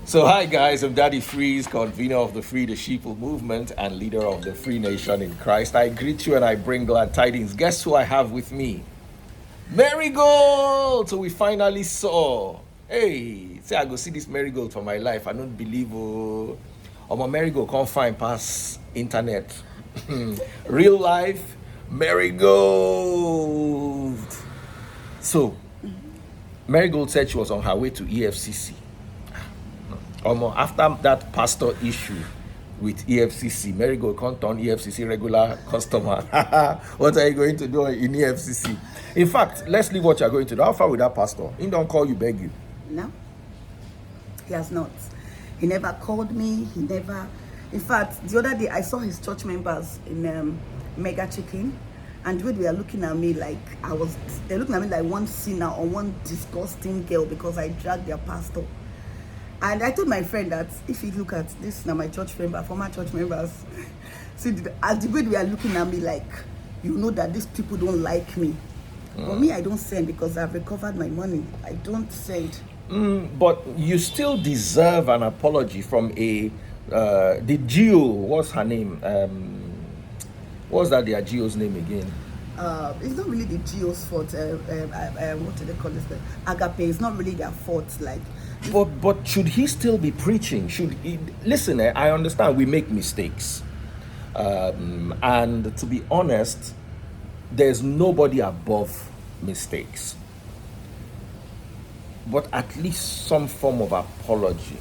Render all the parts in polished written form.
So hi guys, I'm Daddy Freeze, convener of the Free the Sheeple movement and leader of the Free Nation in Christ. I greet you and I bring glad tidings. Guess who I have with me? Merrygold! So we finally saw. Hey, say I go see this Merrygold for my life. I don't believe my Merrygold can't find past internet. Real life Merrygold. So Merrygold said she was on her way to EFCC. After that pastor issue with EFCC, Marigold can't turn EFCC regular customer. What are you going to do in EFCC? In fact, let's leave what you're going to do. How far with that pastor? He don't call you, beg you? No, he has not. He never called me. He never. In fact, the other day I saw his church members in Mega Chicken, and they were looking at me like they're looking at me like one sinner or one disgusting girl because I dragged their pastor. And I told my friend that if you look at this now, my church member, former church members, see, as the way they are looking at me like, you know that these people don't like me. For me, I don't send because I've recovered my money. I don't send. But you still deserve an apology from the Geo. What's her name? What's that? Their Geo's name again? It's not really the Geo's fault. What do they call this? Agape. It's not really their fault. Like. But should he still be preaching? Should he listen? I understand we make mistakes, and to be honest, there's nobody above mistakes. But at least some form of apology.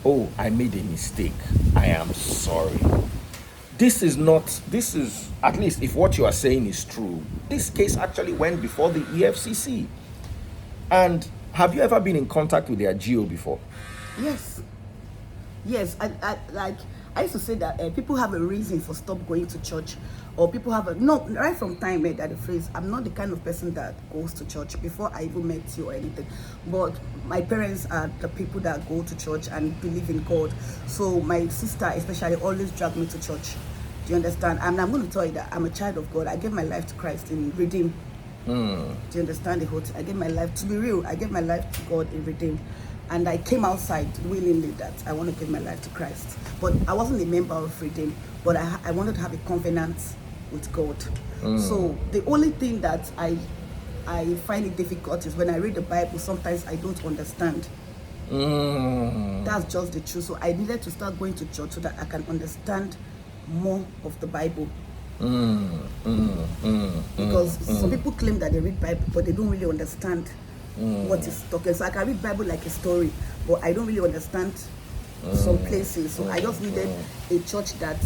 Oh, I made a mistake. I am sorry. This is at least if what you are saying is true. This case actually went before the EFCC, and. Have you ever been in contact with their GO before? Yes. I used to say that people have a reason for stop going to church, or people have right from time that the phrase. I'm not the kind of person that goes to church before I even met you or anything, but my parents are the people that go to church and believe in God. So my sister especially always dragged me to church. Do you understand? And I'm going to tell you that I'm a child of God. I gave my life to Christ in Redeem. Do you understand the whole thing? I gave my life, to be real, I gave my life to God in Redeem. And I came outside willingly that I want to give my life to Christ. But I wasn't a member of Redeem, but I wanted to have a covenant with God. So the only thing that I find it difficult is when I read the Bible, sometimes I don't understand. That's just the truth. So I needed to start going to church so that I can understand more of the Bible. Because some people claim that they read Bible, but they don't really understand what is talking. So I can read Bible like a story, but I don't really understand some places. So I just needed a church that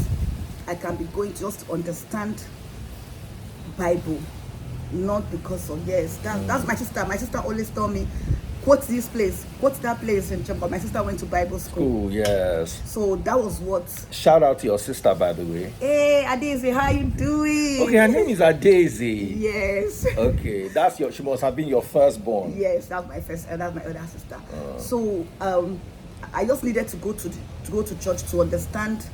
I can be going to just understand Bible, not because of that's my sister. My sister always told me, quote this place, quote that place in Chamber. My sister went to Bible school. Oh, yes. So that was what. Shout out to your sister, by the way. Hey, Adeze, how you doing? Okay, her name is Adeze. Yes. Okay, she must have been your firstborn. Yes, that's my first. That's my other sister. So I just needed to go to church to understand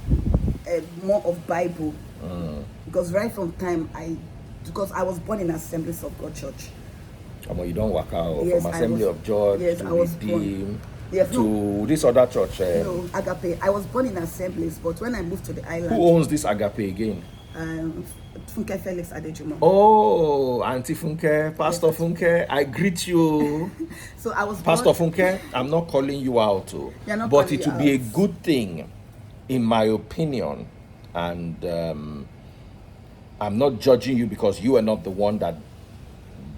more of Bible, because right from time because I was born in Assemblies of God Church. You don't work out from Assembly of God to Redeem to this other church. No, Agape. I was born in Assemblies, but when I moved to the island. Who owns this Agape again? Funke Felix Adejumo. Oh, Auntie Funke, Pastor Funke, I greet you. So I was Pastor Funke, I'm not calling you out, but it would be a good thing, in my opinion, and I'm not judging you because you are not the one that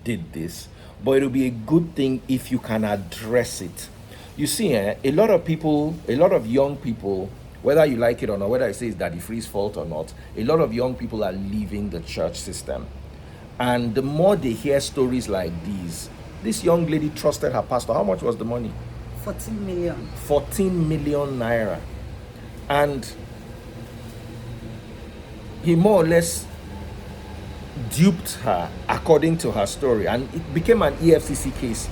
did this, but it will be a good thing if you can address it. You see, a lot of young people, whether you like it or not, whether I say it's Daddy Free's fault or not, a lot of young people are leaving the church system. And the more they hear stories like these, this young lady trusted her pastor. How much was the money? 14 million. 14 million naira. And he more or less duped her according to her story, and it became an EFCC case.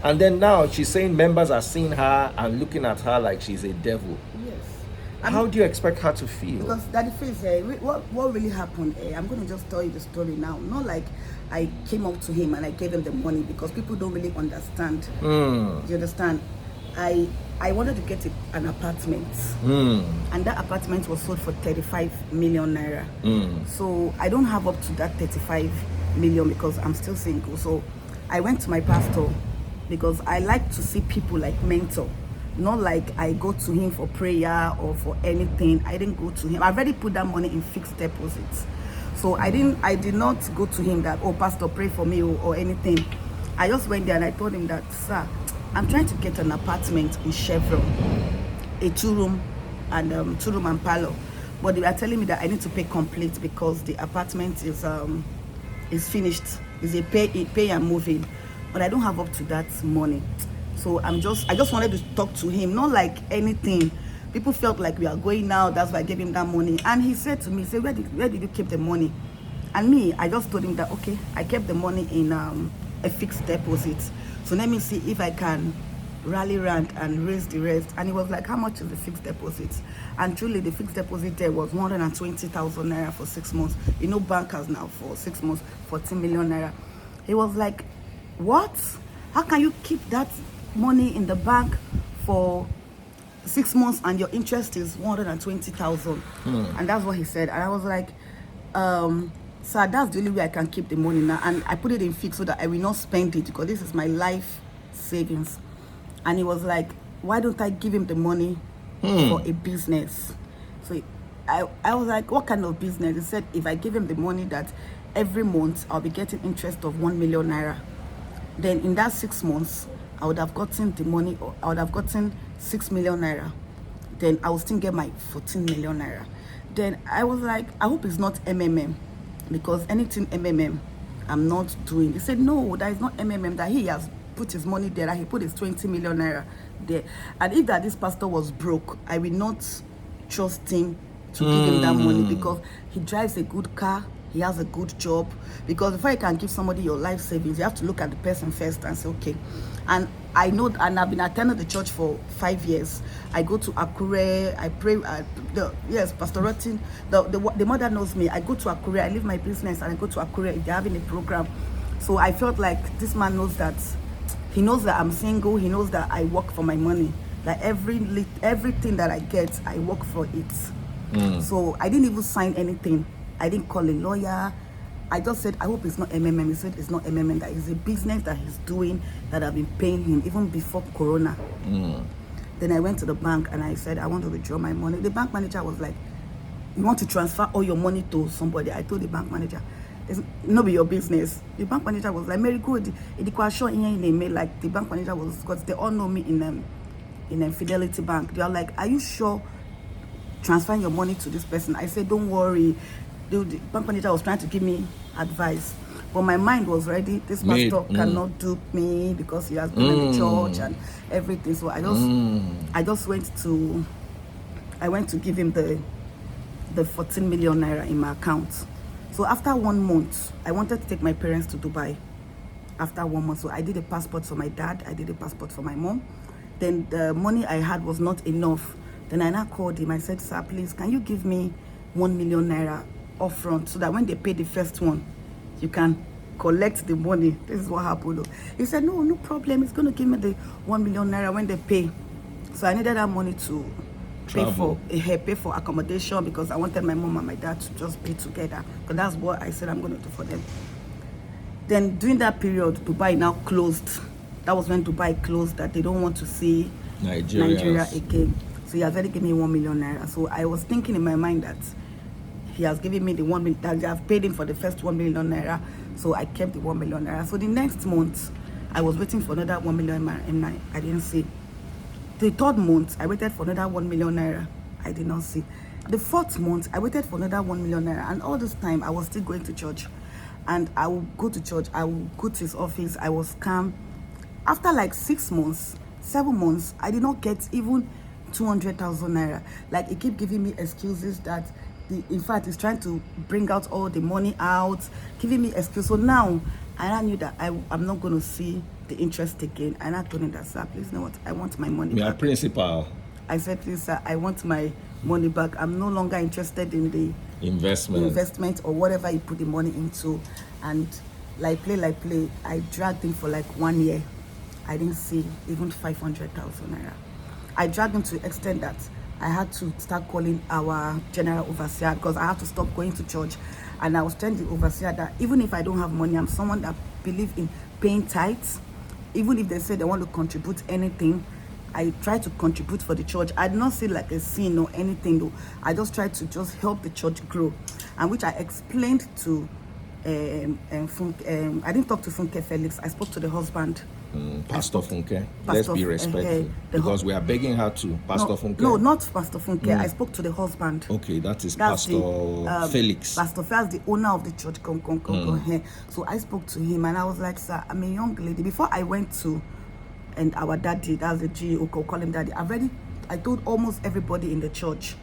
And then now she's saying members are seeing her and looking at her like she's a devil. Yes. How do you expect her to feel? Because Daddy Freeze, what really happened? I'm going to just tell you the story now. Not like I came up to him and I gave him the money, because people don't really understand. Do you understand? I wanted to get an apartment, and that apartment was sold for 35 million naira. So I don't have up to that 35 million because I'm still single. So I went to my pastor because I like to see people like mentor, not like I go to him for prayer or for anything. I didn't go to him. I've already put that money in fixed deposits. So I did not go to him that, oh, pastor, pray for me or anything. I just went there and I told him that, sir, I'm trying to get an apartment in Chevron, a two-room and parlor. But they are telling me that I need to pay complete because the apartment is finished. It's a pay and move in. But I don't have up to that money. So I just wanted to talk to him, not like anything. People felt like we are going now, that's why I gave him that money. And he said to me, where did you keep the money? And me, I just told him that, okay, I kept the money in a fixed deposit. So let me see if I can rally around and raise the rest. And he was like, how much is the fixed deposit? And truly, the fixed deposit there was 120,000 naira for 6 months. You know, bankers now for 6 months, 14 million naira. He was like, what? How can you keep that money in the bank for 6 months and your interest is 120,000? And that's what he said. And I was like, sir, that's the only way I can keep the money now. And I put it in fixed so that I will not spend it because this is my life savings. And he was like, why don't I give him the money for a business? So I was like, what kind of business? He said, if I give him the money that every month I'll be getting interest of 1 million naira. Then in that 6 months, I would have gotten the money, or I would have gotten 6 million naira. Then I will still get my 14 million naira. Then I was like, I hope it's not MMM, because anything MMM, I'm not doing. He said, no, that is not MMM, that he has put his money there, that he put his 20 million naira there. And if that this pastor was broke, I will not trust him to give him that money because he drives a good car. He has a good job. Because before you can give somebody your life savings, you have to look at the person first and say, okay. And I know, and I've been attending the church for 5 years. I go to Akure, I pray. Yes, Pastor Rotin, the mother knows me. I go to Akure, I leave my business and I go to Akure if they're having a program. So I felt like this man knows that. He knows that I'm single. He knows that I work for my money. That everything that I get, I work for it. So I didn't even sign anything. I didn't call a lawyer. I just said, I hope it's not MMM. He said it's not MMM, that is a business that he's doing, that I've been paying him even before Corona. Then I went to the bank and I said, I want to withdraw my money. The bank manager was like, you want to transfer all your money to somebody? I told the bank manager, it's not be your business. The bank manager was like, Merrygold, like the bank manager was, because they all know me in Fidelity Bank. They are like, are you sure transferring your money to this person? I said, don't worry. The bank manager was trying to give me advice, but my mind was ready. This pastor cannot dupe me because he has been in the church and everything. So I went to give him the 14 million naira in my account. So after 1 month, I wanted to take my parents to Dubai. After 1 month, so I did a passport for my dad. I did a passport for my mom. Then the money I had was not enough. Then I now called him. I said, sir, please, can you give me 1 million naira upfront so that when they pay the first one, you can collect the money? This is what happened. He said, no problem. It's going to give me the 1 million naira when they pay. So I needed that money to pay for accommodation because I wanted my mom and my dad to just be together. Because that's what I said I'm going to do for them. Then during that period, Dubai now closed. That was when Dubai closed, that they don't want to see Nigeria again. So he has already given me 1 million naira. So I was thinking in my mind that he has given me the 1 million, that I have paid him for the first 1 million naira. So I kept the 1 million naira. So the next month, I was waiting for another 1 million naira. I didn't see. The third month, I waited for another 1 million naira. I did not see. The fourth month, I waited for another 1 million naira. And all this time, I was still going to church. And I would go to church. I would go to his office. I was calm. After like 6 months, 7 months, I did not get even 200,000 naira. Like, he keep giving me excuses that in fact he's trying to bring out all the money out, giving me excuses. So now I knew that I'm not going to see the interest again. And I told him that, sir, please, you know what, I want my money back. Principal, I said, please, sir, I want my money back. I'm no longer interested in the investment or whatever you put the money into. And like play, I dragged him for like 1 year. I didn't see even 500,000 naira. I dragged him to the extent that I had to start calling our general overseer because I had to stop going to church. And I was telling the overseer that even if I don't have money, I'm someone that believes in paying tithes. Even if they say they want to contribute anything, I try to contribute for the church. I do not see like a sin or anything though. I just try to just help the church grow. And which I explained to I didn't talk to Funke Felix. I spoke to the husband. Pastor Funke. Let's be respectful because we are begging her to. Pastor Funke. No, not Pastor Funke. I spoke to the husband. Okay, that's Pastor Felix. Pastor Felix, the owner of the church. Here. So I spoke to him and I was like, sir, I'm a young lady. Before I went to, and our daddy, that's the GO, call him daddy. I told almost everybody in the church,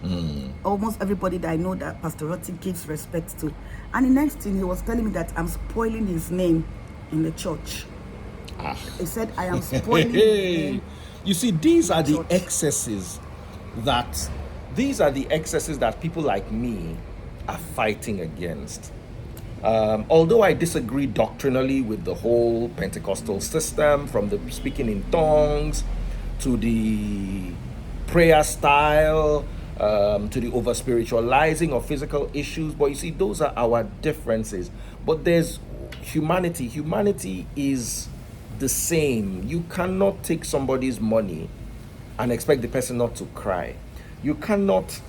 almost everybody that I know that Pastor Rotti gives respect to. And the next thing, he was telling me that I'm spoiling his name in the church. He said, I am spoiling his name. You see, these are the excesses that people like me are fighting against. Although I disagree doctrinally with the whole Pentecostal system, from the speaking in tongues to the prayer style, to the over spiritualizing of physical issues, but you see, those are our differences. But there's humanity. Humanity is the same. You cannot take somebody's money and expect the person not to cry. You cannot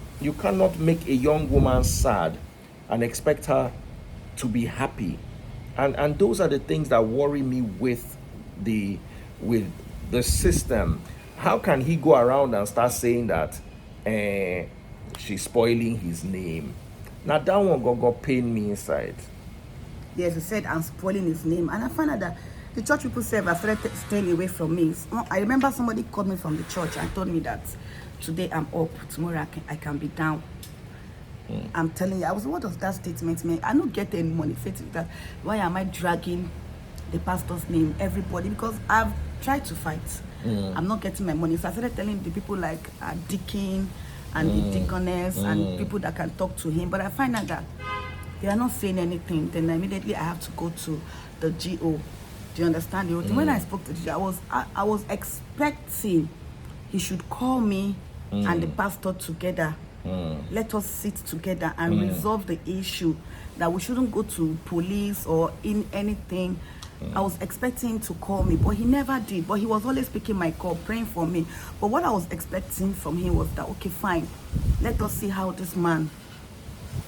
make a young woman sad and expect her to be happy. And those are the things that worry me with the system. How can he go around and start saying that she's spoiling his name? Now that one got pain me inside. Yes, he said I'm spoiling his name. And I found out that the church people said I started staying away from me. I remember somebody called me from the church and told me that today I'm up, tomorrow I can be down. I'm telling you, what does that statement mean? I don't get any money with that. Why am I dragging the pastor's name, everybody? Because I've tried to fight. I'm not getting my money. So I started telling the people like Deacon and the deaconess and people that can talk to him. But I find out that they are not saying anything. Then immediately I have to go to the GO. Do you understand? When I spoke to the GO, I was expecting he should call me and the pastor together. Let us sit together and resolve the issue, that we shouldn't go to police or in anything. I was expecting him to call me, but he never did. But he was always picking my call, praying for me. But what I was expecting from him was that, okay, fine, let us see how this man.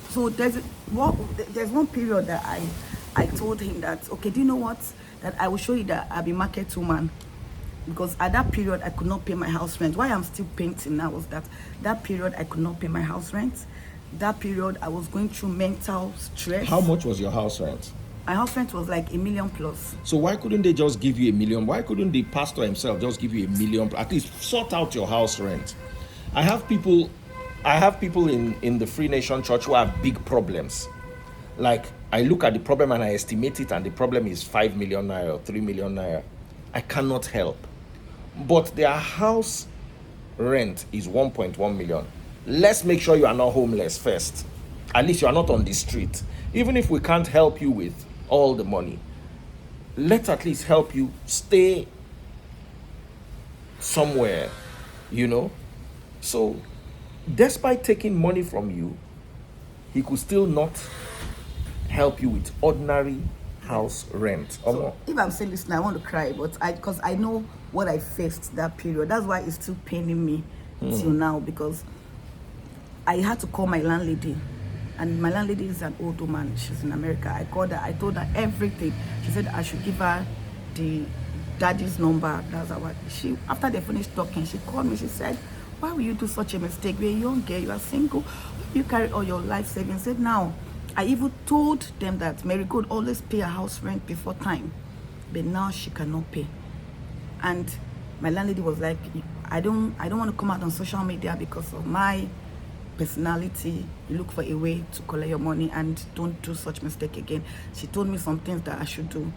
So there's one period that I told him that, okay, do you know what? That I will show you that I'll be market woman. Because at that period, I could not pay my house rent. Why I'm still painting now was that period, I could not pay my house rent. That period, I was going through mental stress. How much was your house rent? My house rent was like $1 million plus. So why couldn't they just give you $1 million? Why couldn't the pastor himself just give you $1 million? At least sort out your house rent. I have people in the Free Nation Church who have big problems. Like, I look at the problem and I estimate it, and the problem is 5 million naira or 3 million naira. I cannot help. But their house rent is 1.1 million. Let's make sure you are not homeless first. At least you are not on the street. Even if we can't help you with all the money, let's at least help you stay somewhere, So, despite taking money from you, he could still not help you with ordinary house rent. So if I'm saying this now, I want to cry, but because I know what I faced that period. That's why it's still paining me till now, because I had to call my landlady, and my landlady is an old woman. She's in America. I called her. I told her everything. She said I should give her the daddy's number. That's what after they finished talking, she called me. She said, "Why will you do such a mistake? You're a young girl. You are single. You carry all your life savings." I said, "Now." I even told them that Marigold always pay a house rent before time, but now she cannot pay. And my landlady was like, I don't want to come out on social media because of my personality. You look for a way to collect your money and don't do such mistake again. She told me some things that I should do.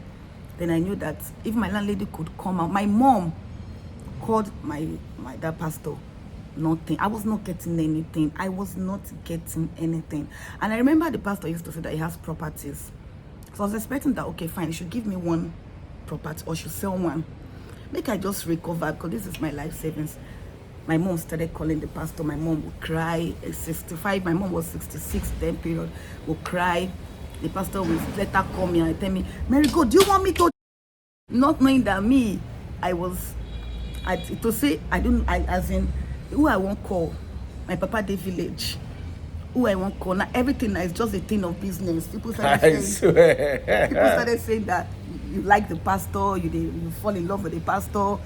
Then I knew that if my landlady could come out, my mom called my dad pastor. Nothing. I was not getting anything. I was not getting anything. And I remember the pastor used to say that he has properties. So I was expecting that, okay, fine, he should give me one property or should sell one. Make I just recover, because this is my life savings. my mom started calling the pastor. My mom would cry. At 65, my mom was 66 then period, would cry. The pastor would later call me and tell me, Marigold, do you want me to? Not knowing that me, I was, to say, as in, who I won't call, my papa day village. Who I won't call. Now everything is just a thing of business. People started saying that you like the pastor, you fall in love with the pastor,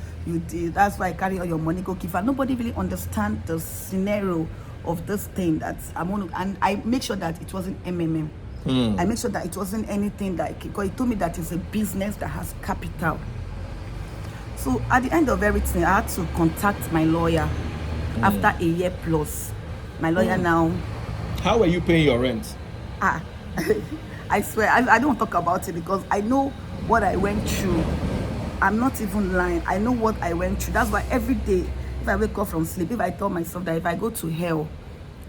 that's why I carry all your money, go give her. Nobody really understand the scenario of this thing that I'm on, and I make sure that it wasn't MMM. I make sure that it wasn't anything that, because he told me that it's a business that has capital. So at the end of everything, I had to contact my lawyer after a year plus. My lawyer now. How are you paying your rent? I swear, I don't talk about it because I know what I went through. I'm not even lying. I know what I went through. That's why every day, if I wake up from sleep, if I tell myself that if I go to hell,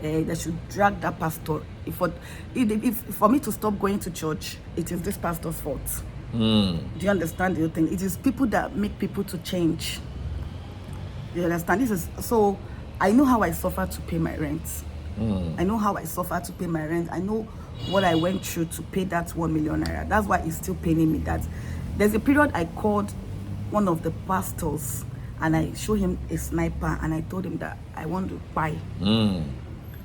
they should drag that pastor. If for me to stop going to church, it is this pastor's fault. Do you understand the thing? It is people that make people to change. You understand? This is so. I know how I suffer to pay my rent. I know how I suffer to pay my rent. I know what I went through to pay that 1 million naira. That's why it's still paying me that. There's a period I called one of the pastors and I showed him a sniper and I told him that I want to buy.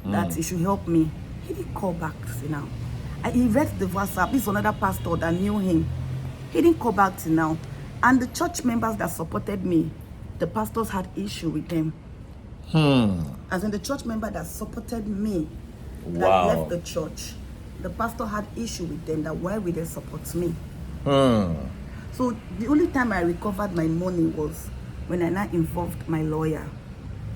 That he should help me. He didn't call back till now. He read the WhatsApp. This is another pastor that knew him. He didn't call back till now. And the church members that supported me, the pastors had issue with them. As in the church member that supported me, that left the church, the pastor had issue with them, that why would they support me? So the only time I recovered my money was when I now involved my lawyer.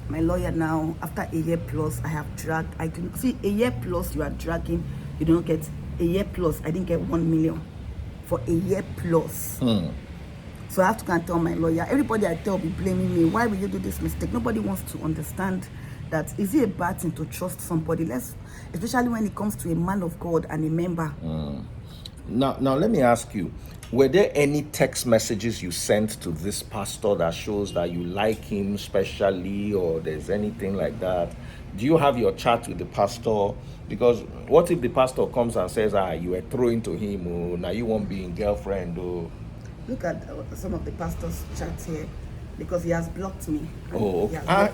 My lawyer now, after a year plus, I have dragged. I didn't see a year plus you are dragging, you don't get a year plus. I didn't get 1 million for a year plus. So I have to go and tell my lawyer. Everybody I tell will be blaming me. Why will you do this mistake? Nobody wants to understand that. Is it a bad thing to trust somebody? Especially when it comes to a man of God and a member. Now let me ask you, were there any text messages you sent to this pastor that shows that you like him specially, or there's anything like that? Do you have your chat with the pastor? Because what if the pastor comes and says, you were throwing to him, or now you won't be in girlfriend, or... Look at some of the pastor's chats here, because he has blocked me.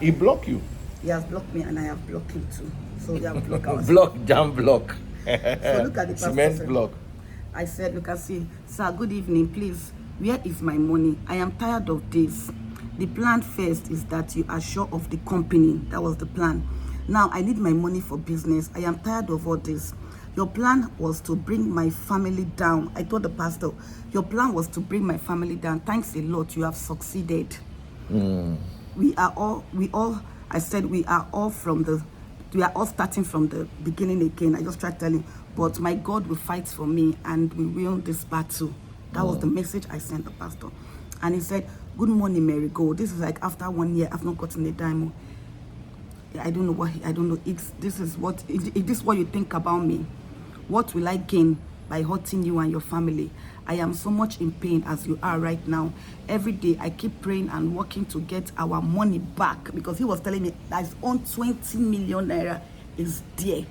He blocked you? He has blocked me and I have blocked him too. So he have blocked us. Jam block. So look at the pastor. Cement block. I said, look, I see, sir, good evening, please. Where is my money? I am tired of this. The plan first is that you are sure of the company. That was the plan. Now I need my money for business. I am tired of all this. Your plan was to bring my family down. I told the pastor, your plan was to bring my family down. Thanks a lot. You have succeeded. We are all starting from the beginning again. I just tried telling, but my God will fight for me and we win this battle. That was the message I sent the pastor. And he said, good morning, Marigold. This is like after 1 year, I've not gotten a dime. I don't know if this is what you think about me. What will I gain by hurting you and your family? I am so much in pain as you are right now. Every day I keep praying and working to get our money back, because he was telling me that his own 20 million naira is there.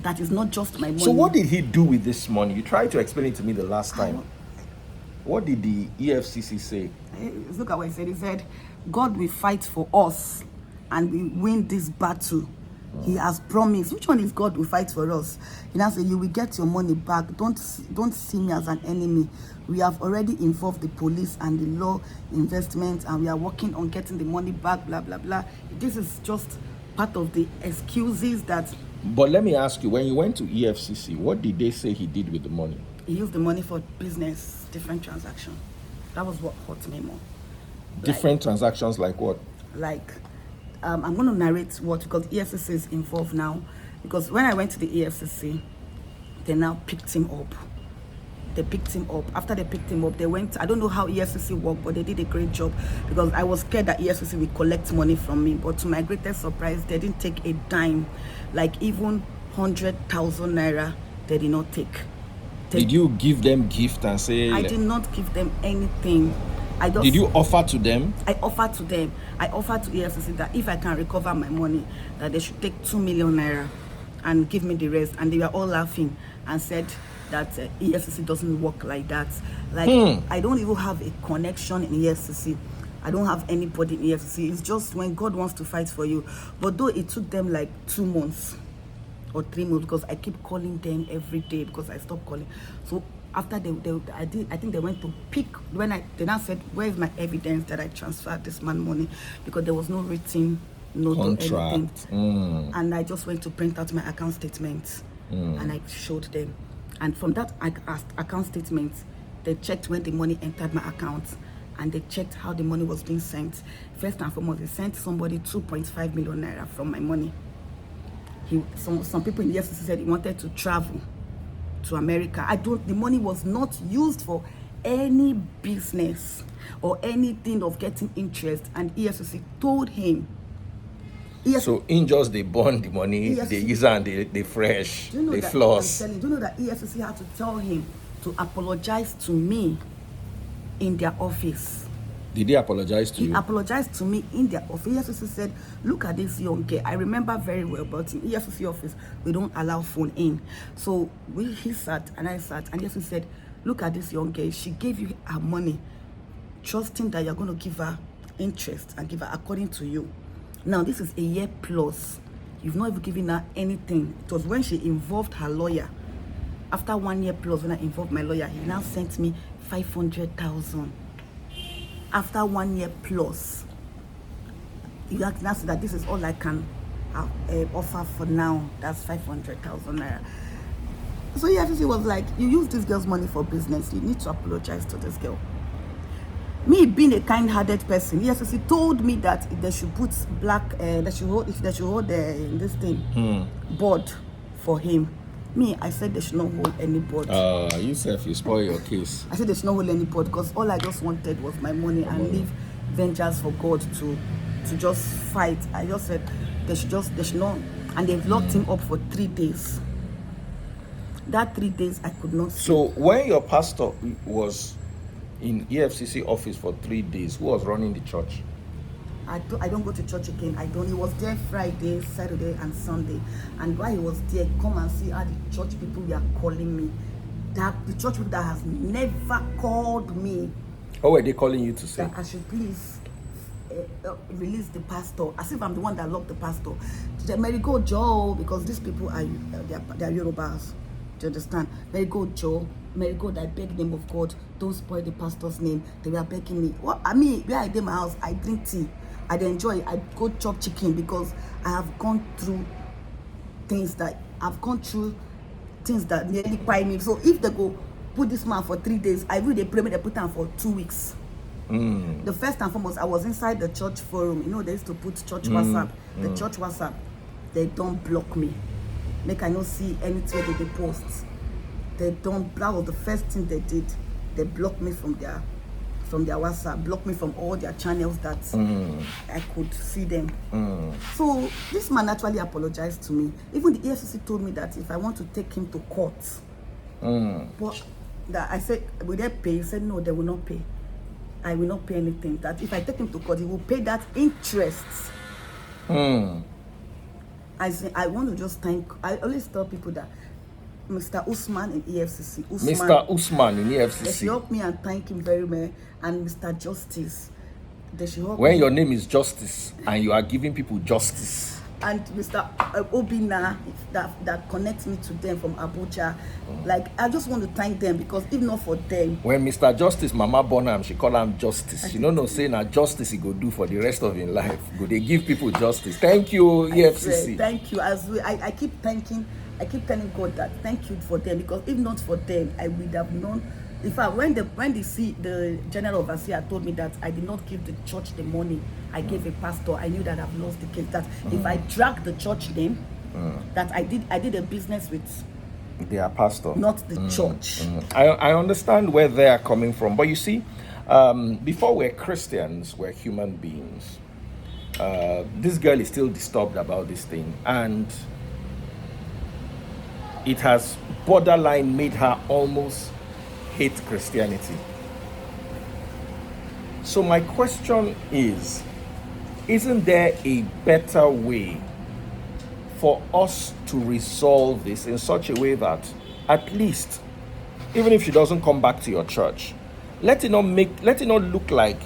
That is not just my money. So what did he do with this money? You tried to explain it to me the last time. What did the EFCC say? Look at what he said. He said, God will fight for us and we win this battle. He has promised. Which one is God will fight for us? He now said, you will get your money back. Don't see me as an enemy. We have already involved the police and the law investment, and we are working on getting the money back, blah, blah, blah. This is just part of the excuses that... But let me ask you, when you went to EFCC, what did they say he did with the money? He used the money for business, different transactions. That was what hurt me more. Different transactions like what? Like... I'm going to narrate what, because EFCC is involved now. Because when I went to the EFCC, they now picked him up. They picked him up. After they picked him up, they went, I don't know how EFCC worked, but they did a great job, because I was scared that EFCC would collect money from me. But to my greatest surprise, they didn't take a dime. Like even 100,000 naira, they did not take. Did you give them gift and say... I did not give them anything. Did you offer to them? I offered to them. I offered to EFCC that if I can recover my money, that they should take 2 million naira and give me the rest. And they were all laughing and said that EFCC doesn't work like that. Like, I don't even have a connection in EFCC. I don't have anybody in EFCC. It's just when God wants to fight for you. But though it took them like 2 months or 3 months, because I keep calling them every day because I stopped calling. So after I think they went to pick they now said, where is my evidence that I transferred this man money? Because there was no written note or anything. And I just went to print out my account statement and I showed them. And from that account statement, they checked when the money entered my account and they checked how the money was being sent. First and foremost, they sent somebody 2.5 million naira from my money. Some people in the EFCC said he wanted to travel to America. The money was not used for any business or anything of getting interest, and EFCC told him. So in just they burn the money, EFCC, they use it and they fresh, they floss. Do you know that EFCC had to tell him to apologize to me in their office? Did he apologize to you? He apologized to me in their office. EFCC said, look at this young girl. I remember very well, but in EFCC office, we don't allow phone in. So he sat and I sat, and EFCC said, look at this young girl. She gave you her money, trusting that you're going to give her interest and give her according to you. Now, this is a year plus. You've not even given her anything. It was when she involved her lawyer. After 1 year plus, when I involved my lawyer, he now sent me 500,000. After 1 year plus, you have to say that this is all I can offer for now. That's 500,000 naira. So EFCC was like, you use this girl's money for business. You need to apologize to this girl. Me being a kind-hearted person, EFCC told me that they should put they should hold this thing board for him. Me, I said they should not hold any board. You said you spoil your case. I said they should not hold any board because all I just wanted was my money and leave vengeance for God to just fight. I just said they should not, and they've locked him up for 3 days. That 3 days I could not see. So when your pastor was in EFCC office for 3 days, who was running the church? I don't go to church again. He was there Friday, Saturday, and Sunday. And while he was there, come and see how the church people were calling me. That the church people that has never called me. What were they calling you to say? That I should please release the pastor, as if I'm the one that locked the pastor. The Marigold Joe, because these people are they're Yorubas. Do you understand? Marigold Joe, Marigold, I beg the name of God, don't spoil the pastor's name. They were begging me. What I mean, where I did my house, I drink tea. I enjoy it. I go chop chicken because I have gone through things that nearly buy me. So if they go put this man for 3 days, I really pray me they put him for 2 weeks. The first and foremost, I was inside the church forum. You know, they used to put church WhatsApp. The church WhatsApp, they don't block me. Make I not see anything that they post. They don't. That was the first thing they did. They blocked me from their WhatsApp, blocked me from all their channels that I could see them. So this man actually apologized to me. Even the EFCC told me that if I want to take him to court, but that I said, will they pay? He said, no, they will not pay. I will not pay anything. That if I take him to court, he will pay that interest. I say, I want to just thank, I always tell people that Mr. Usman in EFCC. Mr. Usman in EFCC. They should help me and thank him very much. And Mr. Justice. They should help when me. Your name is Justice and you are giving people justice. And Mr. Obina that connects me to them from Abuja. Like, I just want to thank them because if not for them. When Mr. Justice, Mama Bonham, she call him Justice. She don't know saying that justice he go do for the rest of his life. Go they give people justice. Thank you, EFCC. Thank you. As I keep thanking God that thank you for them, because if not for them, I would have known. In fact, when the general overseer told me that I did not give the church the money, I gave a pastor, I knew that I've lost the case. That if I drag the church name, that I did a business with their pastor, not the church. I understand where they are coming from, but you see, before we're Christians, we're human beings. This girl is still disturbed about this thing, and it has borderline made her almost hate Christianity. So my question is, isn't there a better way for us to resolve this in such a way that at least, even if she doesn't come back to your church, let it not look like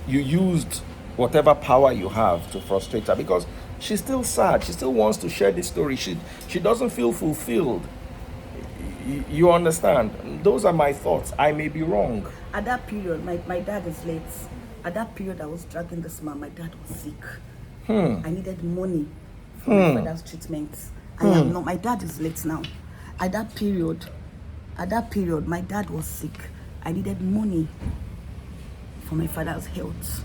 you used whatever power you have to frustrate her, because she's still sad. She still wants to share this story. She doesn't feel fulfilled. You understand? Those are my thoughts. I may be wrong. At that period, my dad is late. At that period, I was dragging this man. My dad was sick. I needed money for my father's treatment. I am not. My dad is late now. At that period, my dad was sick. I needed money for my father's health.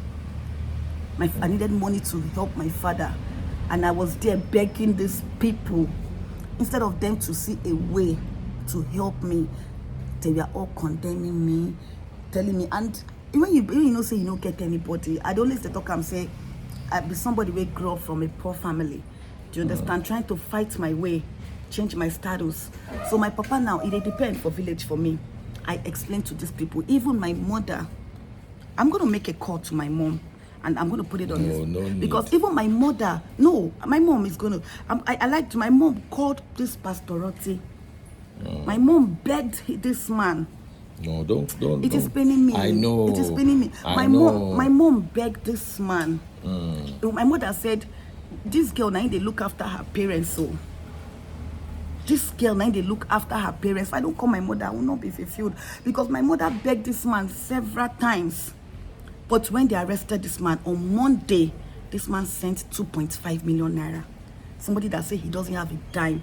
I needed money to help my father, and I was there begging these people. Instead of them to see a way to help me, they were all condemning me, telling me. And when you say you don't get anybody, I don't listen to talk and say I be somebody who grew up from a poor family. Do you understand? Trying to fight my way, change my status. So my papa now, it depends for village for me. I explained to these people, even my mother. I'm going to make a call to my mom, and I'm going to put it on this. Because even my mother, my mom is going to, I like my mom called this Pastor Rotti. My mom begged this man. No, don't. It is paining me. I know. It is paining me. My mom begged this man. My mother said, this girl now they look after her parents, so. This girl now they look after her parents. If I don't call my mother, I will not be fulfilled. Because my mother begged this man several times. But when they arrested this man on Monday, this man sent 2.5 million naira. Somebody that said he doesn't have a dime.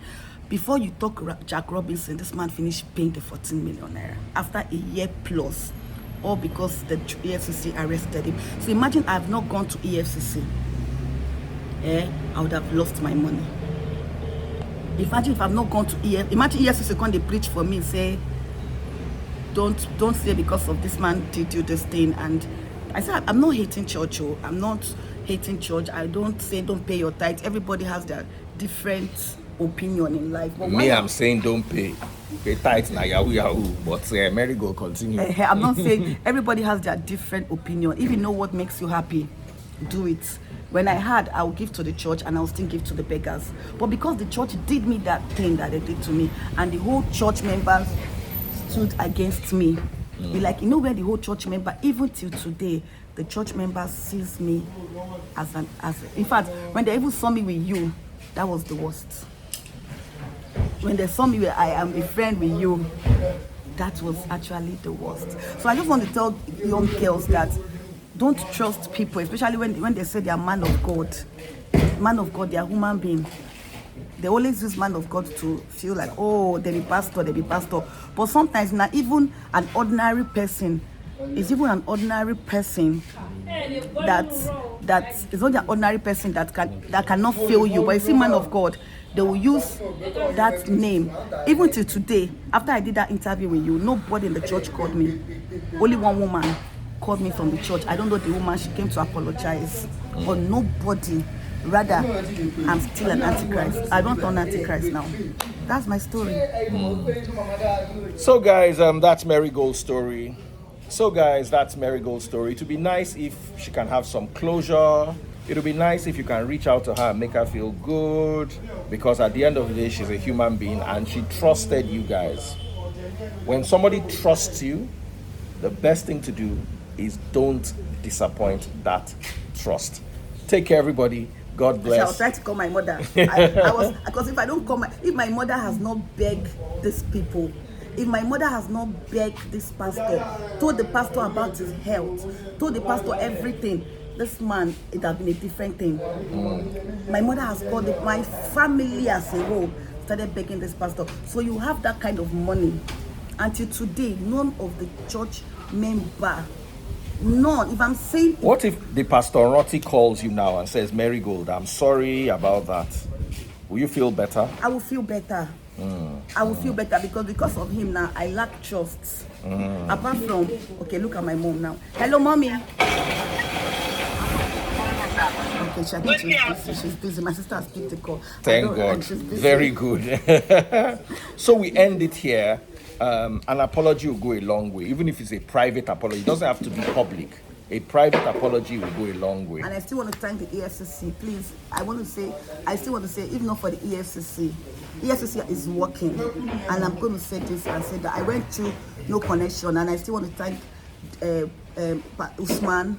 Before you talk Jack Robinson, this man finished paying the 14 million naira after a year plus, all because the EFCC arrested him. So imagine I have not gone to EFCC. I would have lost my money. Imagine if I've not gone to EFCC. Imagine EFCC come they preach for me, say, don't say because of this man did you this thing. And I said, I'm not hating church. I'm not hating church. I don't say don't pay your tithe. Everybody has their different opinion in life. But I'm saying don't pay tithe na yahoo, but Marigold continue. I'm not saying everybody has their different opinion. If you know what makes you happy, do it. When I had, I will give to the church, and I will still give to the beggars. But because the church did me that thing that they did to me, and the whole church members stood against me, be like, where the whole church member, even till today, the church members sees me as in fact, when they even saw me with you, that was the worst. When they saw me where I am a friend with you, that was actually the worst. So I just want to tell young girls that don't trust people, especially when they say they are man of God. Man of God, they are human being. They always use man of God to feel like, oh, they be pastor. But sometimes not even an ordinary person. It's even an ordinary person that is not an ordinary person that cannot fail you. But you see, man of God, they will use that name. Even till today, after I did that interview with you, nobody in the church called me. Only one woman called me from the church. I don't know the woman, she came to apologize. But nobody. Rather, I'm still an antichrist. I don't turn antichrist now. That's my story. So guys, that's Marigold's story. It would be nice if she can have some closure. It would be nice if you can reach out to her and make her feel good, because at the end of the day, she's a human being and she trusted you guys. When somebody trusts you, the best thing to do is don't disappoint that trust. Take care, everybody. God bless. I was trying to call my mother. I was, because if I don't call if my mother has not begged these people, if my mother has not begged this pastor, told the pastor about his health, told the pastor everything, this man, it has been a different thing. My mother has called it, my family as a whole started begging this pastor. So you have that kind of money. Until today, none of the church member, none. If I'm saying, what if the Pastor Rotti calls you now and says, Marigold, I'm sorry about that? Will you feel better? I will feel better. I will feel better because of him now, I lack trust. Apart from, okay, look at my mom now. Hello, mommy. Okay, she's busy. My sister has picked the call. Thank God. Very good. So we end it here. an apology will go a long way, even if it's a private apology. It doesn't have to be public. A private apology will go a long way. And I still want to thank the EFCC. Please, I still want to say, if not for the EFCC is working. And I'm going to say this and say that I went through no connection, and I still want to thank Usman,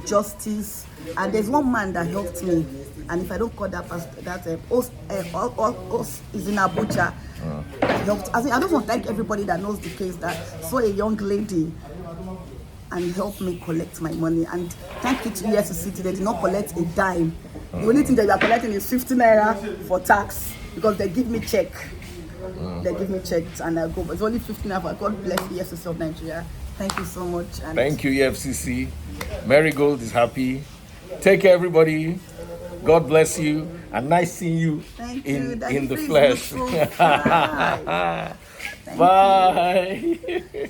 Justice, and there's one man that helped me. And if I don't call that is in Abuja. Helped. I just want to thank everybody that knows the case, that saw a young lady and helped me collect my money. And thank you to EFCC. They did not collect a dime. The only thing that they are collecting is 50 naira for tax, because they give me check. They give me checks and I go. But it's only 50 naira. God bless the EFCC of Nigeria. Thank you so much. And thank you, EFCC. Marigold is happy. Take care, everybody. God bless you, and nice seeing you in the flesh. Bye. Bye.